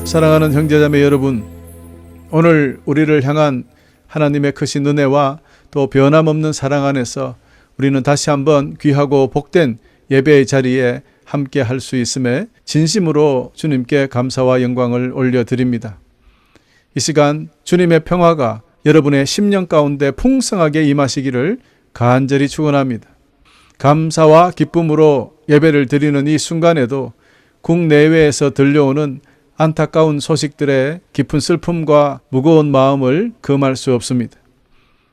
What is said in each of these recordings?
사랑하는 형제자매 여러분, 오늘 우리를 향한 하나님의 크신 은혜와 또 변함없는 사랑 안에서 우리는 다시 한번 귀하고 복된 예배의 자리에 함께 할 수 있음에 진심으로 주님께 감사와 영광을 올려드립니다. 이 시간 주님의 평화가 여러분의 심령 가운데 풍성하게 임하시기를 간절히 축원합니다. 감사와 기쁨으로 예배를 드리는 이 순간에도 국내외에서 들려오는 안타까운 소식들의 깊은 슬픔과 무거운 마음을 금할 수 없습니다.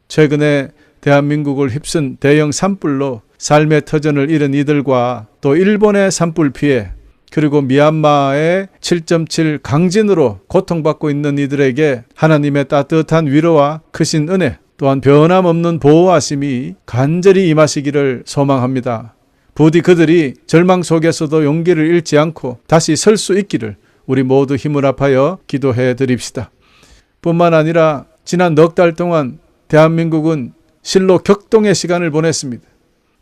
최근에 대한민국을 휩쓴 대형 산불로 삶의 터전을 잃은 이들과 또 일본의 산불 피해, 그리고 미얀마의 7.7 강진으로 고통받고 있는 이들에게 하나님의 따뜻한 위로와 크신 은혜, 또한 변함없는 보호하심이 간절히 임하시기를 소망합니다. 부디 그들이 절망 속에서도 용기를 잃지 않고 다시 설 수 있기를 우리 모두 힘을 합하여 기도해 드립시다. 뿐만 아니라 지난 넉 달 동안 대한민국은 실로 격동의 시간을 보냈습니다.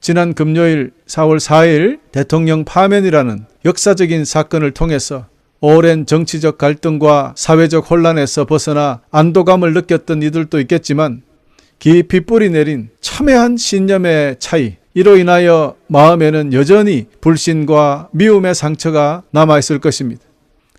지난 금요일 4월 4일 대통령 파면이라는 역사적인 사건을 통해서 오랜 정치적 갈등과 사회적 혼란에서 벗어나 안도감을 느꼈던 이들도 있겠지만, 깊이 뿌리 내린 첨예한 신념의 차이, 이로 인하여 마음에는 여전히 불신과 미움의 상처가 남아있을 것입니다.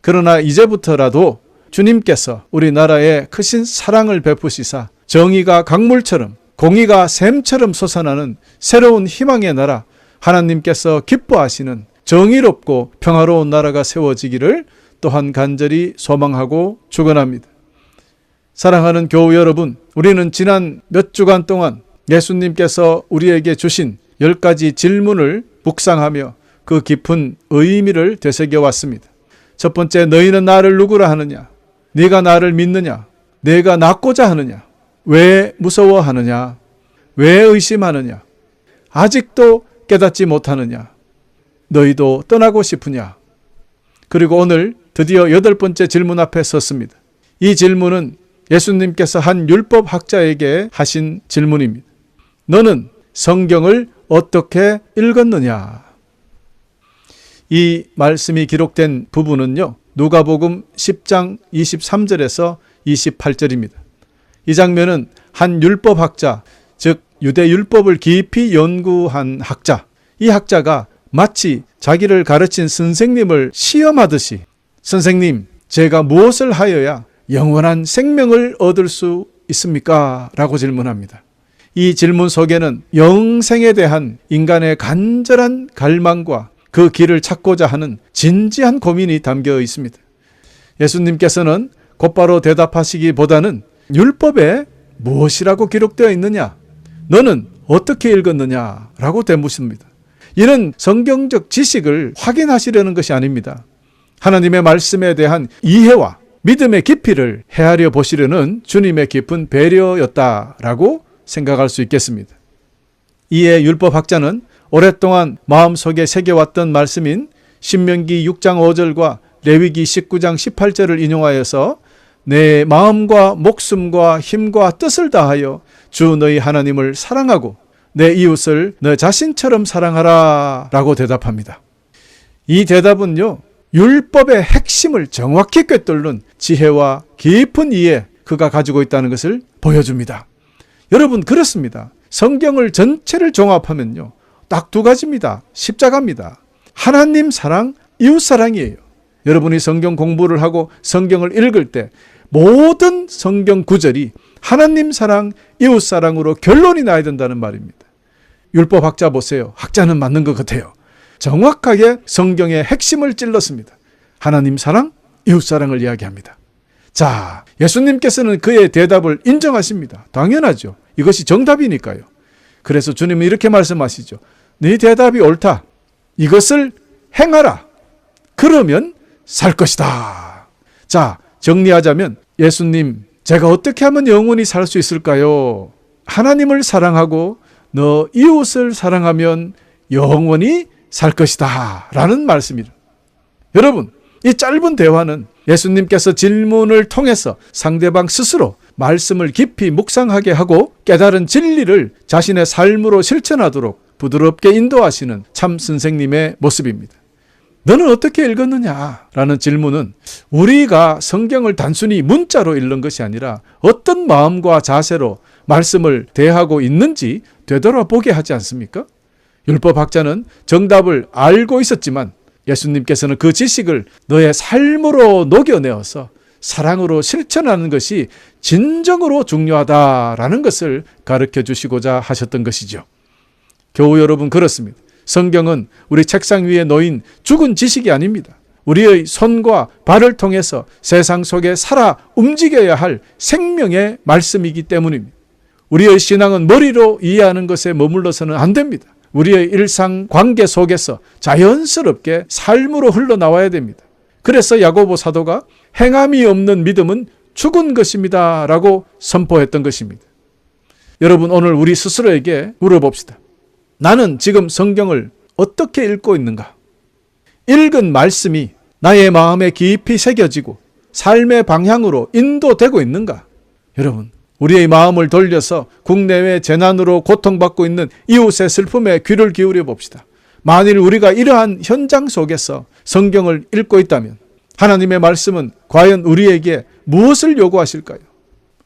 그러나 이제부터라도 주님께서 우리나라에 크신 사랑을 베푸시사 정의가 강물처럼 공의가 샘처럼 솟아나는 새로운 희망의 나라, 하나님께서 기뻐하시는 정의롭고 평화로운 나라가 세워지기를 또한 간절히 소망하고 축원합니다. 사랑하는 교우 여러분, 우리는 지난 몇 주간 동안 예수님께서 우리에게 주신 10가지 질문을 묵상하며 그 깊은 의미를 되새겨왔습니다. 첫 번째, 너희는 나를 누구라 하느냐? 네가 나를 믿느냐? 내가 낫고자 하느냐? 왜 무서워하느냐? 왜 의심하느냐? 아직도 깨닫지 못하느냐? 너희도 떠나고 싶으냐? 그리고 오늘 드디어 8번째 질문 앞에 섰습니다. 이 질문은 예수님께서 한 율법학자에게 하신 질문입니다. 너는 성경을 어떻게 읽었느냐? 이 말씀이 기록된 부분은요, 누가복음 10장 23절에서 28절입니다. 이 장면은 한 율법학자, 즉 유대 율법을 깊이 연구한 학자, 이 학자가 마치 자기를 가르친 선생님을 시험하듯이, 선생님, 제가 무엇을 하여야 영원한 생명을 얻을 수 있습니까? 라고 질문합니다. 이 질문 속에는 영생에 대한 인간의 간절한 갈망과 그 길을 찾고자 하는 진지한 고민이 담겨 있습니다. 예수님께서는 곧바로 대답하시기보다는 율법에 무엇이라고 기록되어 있느냐? 너는 어떻게 읽었느냐? 라고 되묻습니다. 이는 성경적 지식을 확인하시려는 것이 아닙니다. 하나님의 말씀에 대한 이해와 믿음의 깊이를 헤아려 보시려는 주님의 깊은 배려였다라고 생각할 수 있겠습니다. 이에 율법학자는 오랫동안 마음속에 새겨왔던 말씀인 신명기 6장 5절과 레위기 19장 18절을 인용하여서 내 마음과 목숨과 힘과 뜻을 다하여 주 너희 하나님을 사랑하고 내 이웃을 너 자신처럼 사랑하라 라고 대답합니다. 이 대답은요, 율법의 핵심을 정확히 꿰뚫는 지혜와 깊은 이해, 그가 가지고 있다는 것을 보여줍니다. 여러분, 그렇습니다. 성경을 전체를 종합하면요, 딱 2가지입니다. 십자가입니다. 하나님 사랑, 이웃 사랑이에요. 여러분이 성경 공부를 하고 성경을 읽을 때 모든 성경 구절이 하나님 사랑, 이웃 사랑으로 결론이 나야 된다는 말입니다. 율법학자 보세요. 학자는 맞는 것 같아요. 정확하게 성경의 핵심을 찔렀습니다. 하나님 사랑, 이웃 사랑을 이야기합니다. 자, 예수님께서는 그의 대답을 인정하십니다. 당연하죠. 이것이 정답이니까요. 그래서 주님은 이렇게 말씀하시죠. 네 대답이 옳다. 이것을 행하라. 그러면 살 것이다. 자, 정리하자면 예수님, 제가 어떻게 하면 영원히 살 수 있을까요? 하나님을 사랑하고 너 이웃을 사랑하면 영원히 살 것이다 라는 말씀이죠. 여러분, 이 짧은 대화는 예수님께서 질문을 통해서 상대방 스스로 말씀을 깊이 묵상하게 하고 깨달은 진리를 자신의 삶으로 실천하도록 부드럽게 인도하시는 참 선생님의 모습입니다. 너는 어떻게 읽었느냐? 라는 질문은 우리가 성경을 단순히 문자로 읽는 것이 아니라 어떤 마음과 자세로 말씀을 대하고 있는지 되돌아보게 하지 않습니까? 율법학자는 정답을 알고 있었지만 예수님께서는 그 지식을 너의 삶으로 녹여내어서 사랑으로 실천하는 것이 진정으로 중요하다라는 것을 가르쳐 주시고자 하셨던 것이죠. 교우 여러분, 그렇습니다. 성경은 우리 책상 위에 놓인 죽은 지식이 아닙니다. 우리의 손과 발을 통해서 세상 속에 살아 움직여야 할 생명의 말씀이기 때문입니다. 우리의 신앙은 머리로 이해하는 것에 머물러서는 안 됩니다. 우리의 일상 관계 속에서 자연스럽게 삶으로 흘러나와야 됩니다. 그래서 야고보 사도가 행함이 없는 믿음은 죽은 것입니다 라고 선포했던 것입니다. 여러분, 오늘 우리 스스로에게 물어봅시다. 나는 지금 성경을 어떻게 읽고 있는가? 읽은 말씀이 나의 마음에 깊이 새겨지고 삶의 방향으로 인도되고 있는가? 여러분, 우리의 마음을 돌려서 국내외 재난으로 고통받고 있는 이웃의 슬픔에 귀를 기울여 봅시다. 만일 우리가 이러한 현장 속에서 성경을 읽고 있다면 하나님의 말씀은 과연 우리에게 무엇을 요구하실까요?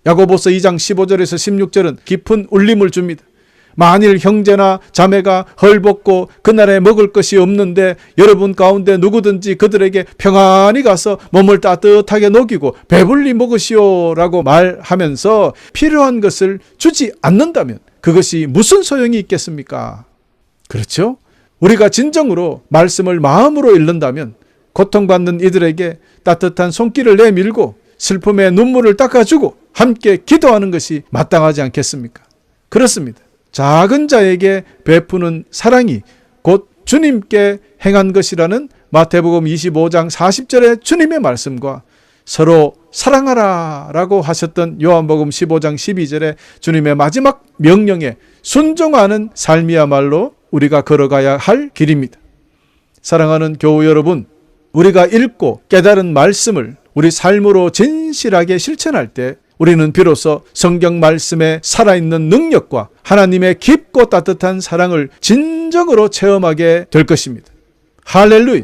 야고보서 2장 15절에서 16절은 깊은 울림을 줍니다. 만일 형제나 자매가 헐벗고 그날에 먹을 것이 없는데 여러분 가운데 누구든지 그들에게 평안히 가서 몸을 따뜻하게 녹이고 배불리 먹으시오 라고 말하면서 필요한 것을 주지 않는다면 그것이 무슨 소용이 있겠습니까? 그렇죠? 우리가 진정으로 말씀을 마음으로 읽는다면 고통받는 이들에게 따뜻한 손길을 내밀고 슬픔의 눈물을 닦아주고 함께 기도하는 것이 마땅하지 않겠습니까? 그렇습니다. 작은 자에게 베푸는 사랑이 곧 주님께 행한 것이라는 마태복음 25장 40절의 주님의 말씀과 서로 사랑하라 라고 하셨던 요한복음 15장 12절의 주님의 마지막 명령에 순종하는 삶이야말로 우리가 걸어가야 할 길입니다. 사랑하는 교우 여러분, 우리가 읽고 깨달은 말씀을 우리 삶으로 진실하게 실천할 때 우리는 비로소 성경 말씀에 살아있는 능력과 하나님의 깊고 따뜻한 사랑을 진정으로 체험하게 될 것입니다. 할렐루야!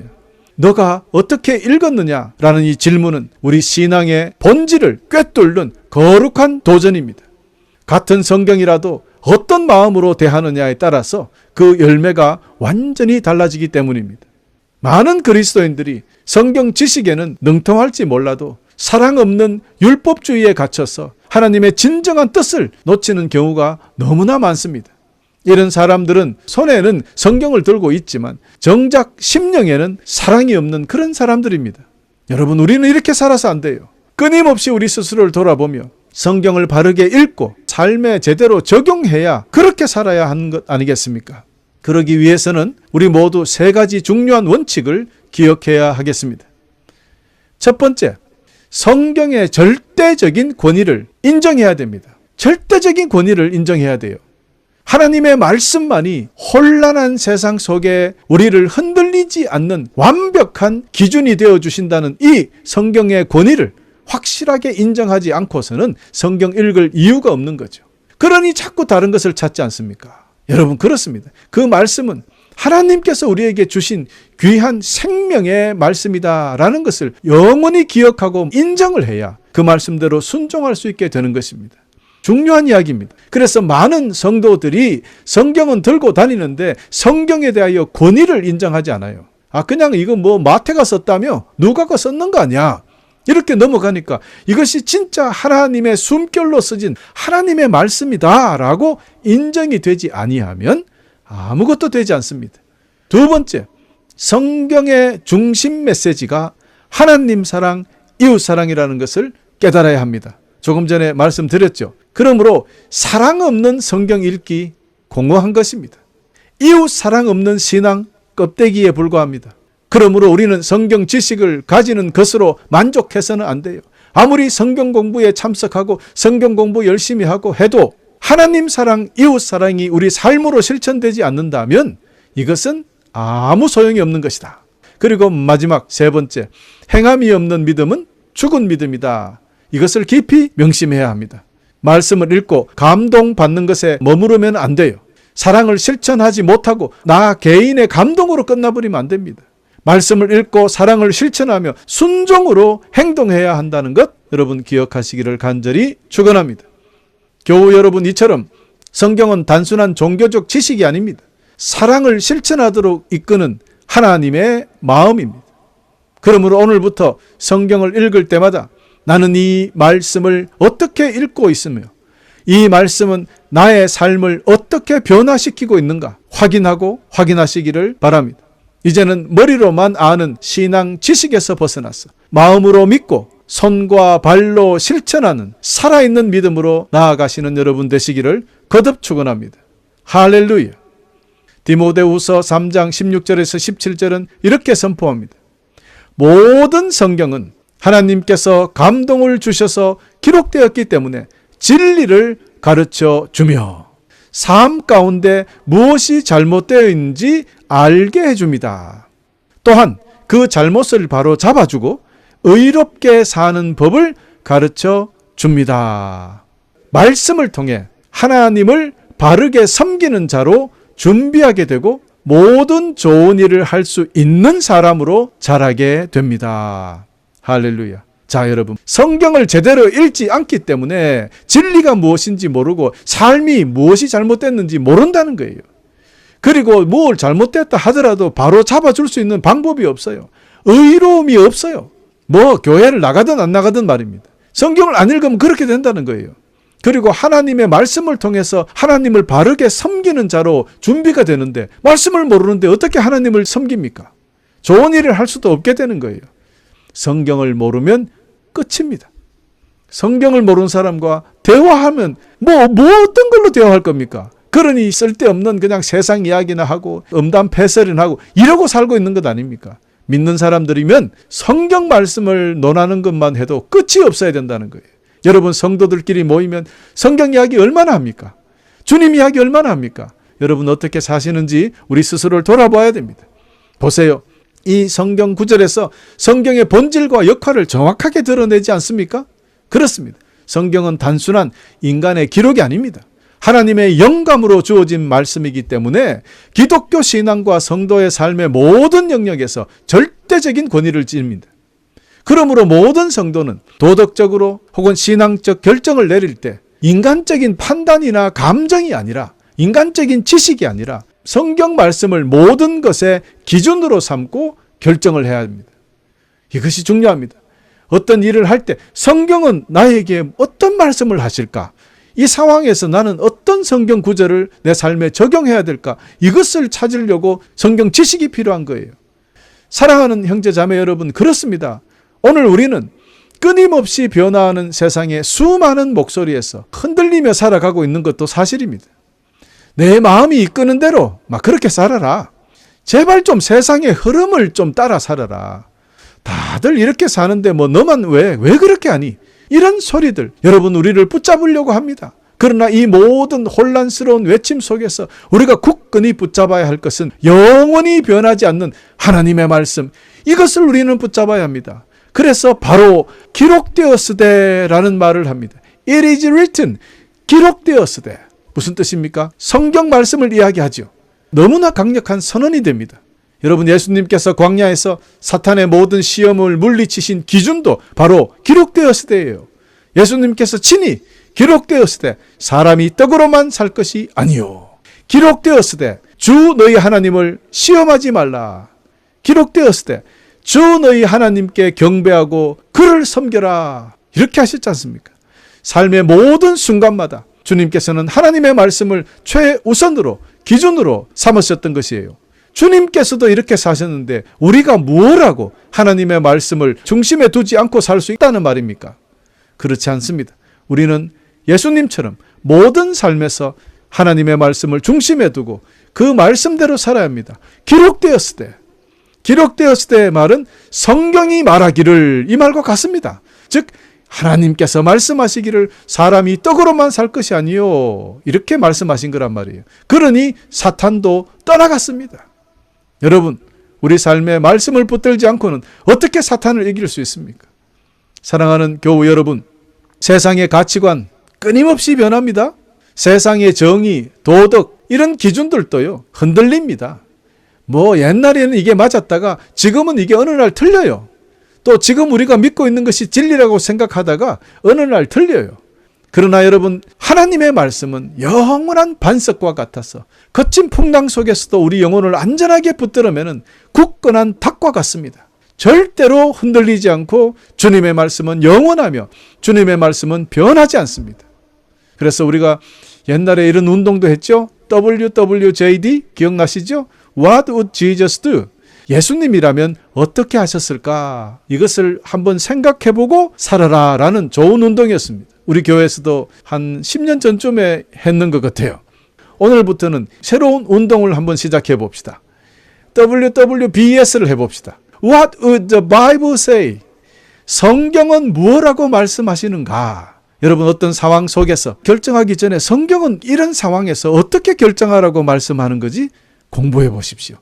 너가 어떻게 읽었느냐라는 이 질문은 우리 신앙의 본질을 꿰뚫는 거룩한 도전입니다. 같은 성경이라도 어떤 마음으로 대하느냐에 따라서 그 열매가 완전히 달라지기 때문입니다. 많은 그리스도인들이 성경 지식에는 능통할지 몰라도 사랑 없는 율법주의에 갇혀서 하나님의 진정한 뜻을 놓치는 경우가 너무나 많습니다. 이런 사람들은 손에는 성경을 들고 있지만 정작 심령에는 사랑이 없는 그런 사람들입니다. 여러분, 우리는 이렇게 살아서 안 돼요. 끊임없이 우리 스스로를 돌아보며 성경을 바르게 읽고 삶에 제대로 적용해야 그렇게 살아야 하는 것 아니겠습니까? 그러기 위해서는 우리 모두 3가지 중요한 원칙을 기억해야 하겠습니다. 첫 번째, 성경의 절대적인 권위를 인정해야 됩니다. 절대적인 권위를 인정해야 돼요. 하나님의 말씀만이 혼란한 세상 속에 우리를 흔들리지 않는 완벽한 기준이 되어 주신다는 이 성경의 권위를 확실하게 인정하지 않고서는 성경 읽을 이유가 없는 거죠. 그러니 자꾸 다른 것을 찾지 않습니까? 여러분, 그렇습니다. 그 말씀은 하나님께서 우리에게 주신 귀한 생명의 말씀이다라는 것을 영원히 기억하고 인정을 해야 그 말씀대로 순종할 수 있게 되는 것입니다. 중요한 이야기입니다. 그래서 많은 성도들이 성경은 들고 다니는데 성경에 대하여 권위를 인정하지 않아요. 그냥 이거 뭐 마태가 썼다며? 누가 거 썼는 거 아니야? 이렇게 넘어가니까 이것이 진짜 하나님의 숨결로 쓰진 하나님의 말씀이다라고 인정이 되지 아니하면 아무것도 되지 않습니다. 두 번째, 성경의 중심 메시지가 하나님 사랑, 이웃 사랑이라는 것을 깨달아야 합니다. 조금 전에 말씀드렸죠. 그러므로 사랑 없는 성경 읽기 공허한 것입니다. 이웃 사랑 없는 신앙 껍데기에 불과합니다. 그러므로 우리는 성경 지식을 가지는 것으로 만족해서는 안 돼요. 아무리 성경 공부에 참석하고 성경 공부 열심히 하고 해도 하나님 사랑, 이웃 사랑이 우리 삶으로 실천되지 않는다면 이것은 아무 소용이 없는 것이다. 그리고 마지막 3번째, 행함이 없는 믿음은 죽은 믿음이다. 이것을 깊이 명심해야 합니다. 말씀을 읽고 감동받는 것에 머무르면 안 돼요. 사랑을 실천하지 못하고 나 개인의 감동으로 끝나버리면 안 됩니다. 말씀을 읽고 사랑을 실천하며 순종으로 행동해야 한다는 것 여러분 기억하시기를 간절히 축원합니다. 교우 여러분, 이처럼 성경은 단순한 종교적 지식이 아닙니다. 사랑을 실천하도록 이끄는 하나님의 마음입니다. 그러므로 오늘부터 성경을 읽을 때마다 나는 이 말씀을 어떻게 읽고 있으며 이 말씀은 나의 삶을 어떻게 변화시키고 있는가 확인하고 확인하시기를 바랍니다. 이제는 머리로만 아는 신앙 지식에서 벗어나서 마음으로 믿고 손과 발로 실천하는 살아있는 믿음으로 나아가시는 여러분 되시기를 거듭 축원합니다. 할렐루야. 디모데후서 3장 16절에서 17절은 이렇게 선포합니다. 모든 성경은 하나님께서 감동을 주셔서 기록되었기 때문에 진리를 가르쳐 주며 삶 가운데 무엇이 잘못되어 있는지 알게 해줍니다. 또한 그 잘못을 바로 잡아주고 의롭게 사는 법을 가르쳐 줍니다. 말씀을 통해 하나님을 바르게 섬기는 자로 준비하게 되고 모든 좋은 일을 할 수 있는 사람으로 자라게 됩니다. 할렐루야. 자, 여러분, 성경을 제대로 읽지 않기 때문에 진리가 무엇인지 모르고 삶이 무엇이 잘못됐는지 모른다는 거예요. 그리고 뭘 잘못됐다 하더라도 바로 잡아줄 수 있는 방법이 없어요. 의로움이 없어요. 뭐 교회를 나가든 안 나가든 말입니다. 성경을 안 읽으면 그렇게 된다는 거예요. 그리고 하나님의 말씀을 통해서 하나님을 바르게 섬기는 자로 준비가 되는데 말씀을 모르는데 어떻게 하나님을 섬깁니까? 좋은 일을 할 수도 없게 되는 거예요. 성경을 모르면 끝입니다. 성경을 모르는 사람과 대화하면 뭐 어떤 걸로 대화할 겁니까? 그러니 쓸데없는 그냥 세상 이야기나 하고 음담패설이나 하고 이러고 살고 있는 것 아닙니까? 믿는 사람들이면 성경 말씀을 논하는 것만 해도 끝이 없어야 된다는 거예요. 여러분, 성도들끼리 모이면 성경 이야기 얼마나 합니까? 주님 이야기 얼마나 합니까? 여러분 어떻게 사시는지 우리 스스로를 돌아봐야 됩니다. 보세요. 이 성경 구절에서 성경의 본질과 역할을 정확하게 드러내지 않습니까? 그렇습니다. 성경은 단순한 인간의 기록이 아닙니다. 하나님의 영감으로 주어진 말씀이기 때문에 기독교 신앙과 성도의 삶의 모든 영역에서 절대적인 권위를 지닙니다. 그러므로 모든 성도는 도덕적으로 혹은 신앙적 결정을 내릴 때 인간적인 판단이나 감정이 아니라 인간적인 지식이 아니라 성경 말씀을 모든 것의 기준으로 삼고 결정을 해야 합니다. 이것이 중요합니다. 어떤 일을 할 때 성경은 나에게 어떤 말씀을 하실까? 이 상황에서 나는 어떤 성경 구절을 내 삶에 적용해야 될까? 이것을 찾으려고 성경 지식이 필요한 거예요. 사랑하는 형제 자매 여러분, 그렇습니다. 오늘 우리는 끊임없이 변화하는 세상의 수많은 목소리에서 흔들리며 살아가고 있는 것도 사실입니다. 내 마음이 이끄는 대로 막 그렇게 살아라. 제발 좀 세상의 흐름을 좀 따라 살아라. 다들 이렇게 사는데 뭐 너만 왜 그렇게 하니? 이런 소리들, 여러분 우리를 붙잡으려고 합니다. 그러나 이 모든 혼란스러운 외침 속에서 우리가 굳건히 붙잡아야 할 것은 영원히 변하지 않는 하나님의 말씀, 이것을 우리는 붙잡아야 합니다. 그래서 바로 기록되었으되라는 말을 합니다. It is written, 기록되었으되. 무슨 뜻입니까? 성경 말씀을 이야기하죠. 너무나 강력한 선언이 됩니다. 여러분, 예수님께서 광야에서 사탄의 모든 시험을 물리치신 기준도 바로 기록되었으되예요. 예수님께서 친히 기록되었으되 사람이 떡으로만 살 것이 아니요, 기록되었으되 주 너희 하나님을 시험하지 말라. 기록되었으되 주 너희 하나님께 경배하고 그를 섬겨라. 이렇게 하셨지 않습니까? 삶의 모든 순간마다 주님께서는 하나님의 말씀을 최우선으로 기준으로 삼으셨던 것이에요. 주님께서도 이렇게 사셨는데 우리가 뭘 하고 하나님의 말씀을 중심에 두지 않고 살 수 있다는 말입니까? 그렇지 않습니다. 우리는 예수님처럼 모든 삶에서 하나님의 말씀을 중심에 두고 그 말씀대로 살아야 합니다. 기록되었을 때의 말은 성경이 말하기를, 이 말과 같습니다. 즉 하나님께서 말씀하시기를 사람이 떡으로만 살 것이 아니요, 이렇게 말씀하신 거란 말이에요. 그러니 사탄도 떠나갔습니다. 여러분, 우리 삶에 말씀을 붙들지 않고는 어떻게 사탄을 이길 수 있습니까? 사랑하는 교우 여러분, 세상의 가치관 끊임없이 변합니다. 세상의 정의, 도덕 이런 기준들도요 흔들립니다. 뭐 옛날에는 이게 맞았다가 지금은 이게 어느 날 틀려요. 또 지금 우리가 믿고 있는 것이 진리라고 생각하다가 어느 날 틀려요. 그러나 여러분, 하나님의 말씀은 영원한 반석과 같아서 거친 풍랑 속에서도 우리 영혼을 안전하게 붙들어매는 굳건한 닭과 같습니다. 절대로 흔들리지 않고 주님의 말씀은 영원하며 주님의 말씀은 변하지 않습니다. 그래서 우리가 옛날에 이런 운동도 했죠. WWJD 기억나시죠? What would Jesus do? 예수님이라면 어떻게 하셨을까? 이것을 한번 생각해보고 살아라 라는 좋은 운동이었습니다. 우리 교회에서도 한 10년 전쯤에 했는 것 같아요. 오늘부터는 새로운 운동을 한번 시작해 봅시다. WWBS를 해봅시다. What would the Bible say? 성경은 무엇라고 말씀하시는가? 여러분, 어떤 상황 속에서 결정하기 전에 성경은 이런 상황에서 어떻게 결정하라고 말씀하는 거지? 공부해 보십시오.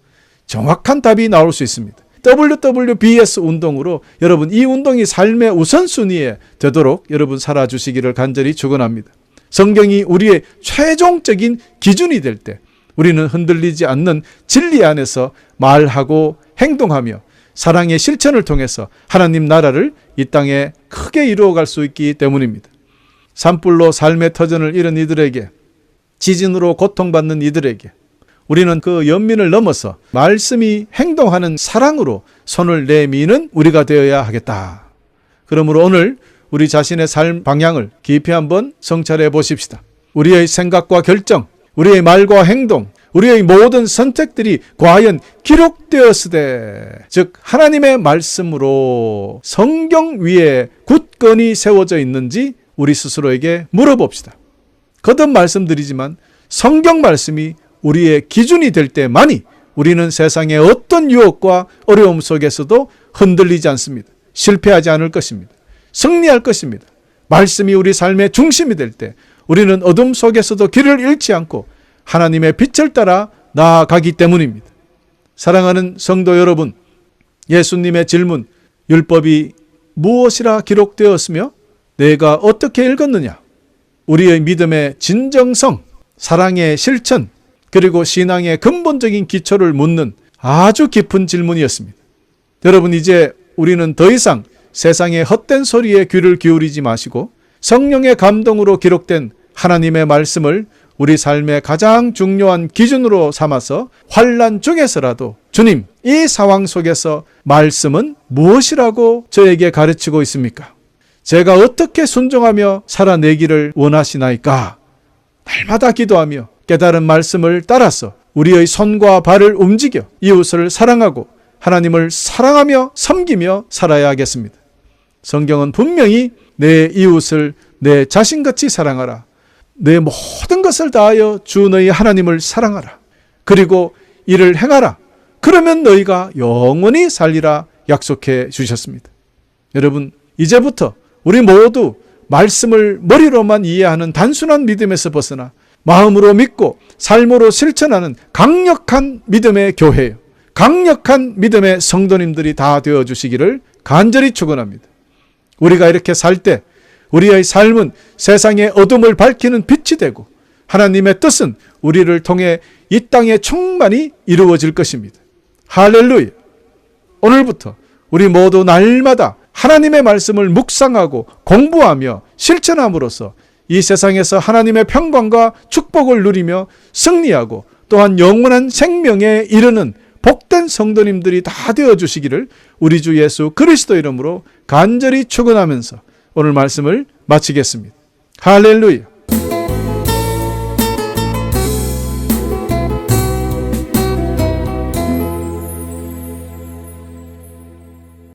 정확한 답이 나올 수 있습니다. WWBS 운동으로 여러분, 이 운동이 삶의 우선순위에 되도록 여러분 살아주시기를 간절히 축원합니다. 성경이 우리의 최종적인 기준이 될 때 우리는 흔들리지 않는 진리 안에서 말하고 행동하며 사랑의 실천을 통해서 하나님 나라를 이 땅에 크게 이루어갈 수 있기 때문입니다. 산불로 삶의 터전을 잃은 이들에게, 지진으로 고통받는 이들에게 우리는 그 연민을 넘어서 말씀이 행동하는 사랑으로 손을 내미는 우리가 되어야 하겠다. 그러므로 오늘 우리 자신의 삶 방향을 깊이 한번 성찰해 보십시다. 우리의 생각과 결정, 우리의 말과 행동, 우리의 모든 선택들이 과연 기록되었으되, 즉 하나님의 말씀으로 성경 위에 굳건히 세워져 있는지 우리 스스로에게 물어봅시다. 거듭 말씀드리지만 성경 말씀이 우리의 기준이 될 때만이 우리는 세상의 어떤 유혹과 어려움 속에서도 흔들리지 않습니다. 실패하지 않을 것입니다. 승리할 것입니다. 말씀이 우리 삶의 중심이 될 때 우리는 어둠 속에서도 길을 잃지 않고 하나님의 빛을 따라 나아가기 때문입니다. 사랑하는 성도 여러분, 예수님의 질문, 율법이 무엇이라 기록되었으며 내가 어떻게 읽었느냐? 우리의 믿음의 진정성, 사랑의 실천, 그리고 신앙의 근본적인 기초를 묻는 아주 깊은 질문이었습니다. 여러분, 이제 우리는 더 이상 세상의 헛된 소리에 귀를 기울이지 마시고 성령의 감동으로 기록된 하나님의 말씀을 우리 삶의 가장 중요한 기준으로 삼아서 환난 중에서라도 주님, 이 상황 속에서 말씀은 무엇이라고 저에게 가르치고 있습니까? 제가 어떻게 순종하며 살아내기를 원하시나이까? 날마다 기도하며 깨달은 말씀을 따라서 우리의 손과 발을 움직여 이웃을 사랑하고 하나님을 사랑하며 섬기며 살아야 하겠습니다. 성경은 분명히 내 이웃을 내 자신같이 사랑하라. 내 모든 것을 다하여 주 너희 하나님을 사랑하라. 그리고 이를 행하라. 그러면 너희가 영원히 살리라 약속해 주셨습니다. 여러분, 이제부터 우리 모두 말씀을 머리로만 이해하는 단순한 믿음에서 벗어나 마음으로 믿고 삶으로 실천하는 강력한 믿음의 교회예요. 강력한 믿음의 성도님들이 다 되어주시기를 간절히 축원합니다. 우리가 이렇게 살 때 우리의 삶은 세상의 어둠을 밝히는 빛이 되고 하나님의 뜻은 우리를 통해 이 땅에 충만히 이루어질 것입니다. 할렐루야! 오늘부터 우리 모두 날마다 하나님의 말씀을 묵상하고 공부하며 실천함으로써 이 세상에서 하나님의 평강과 축복을 누리며 승리하고 또한 영원한 생명에 이르는 복된 성도님들이 다 되어주시기를 우리 주 예수 그리스도 이름으로 간절히 축원하면서 오늘 말씀을 마치겠습니다. 할렐루야!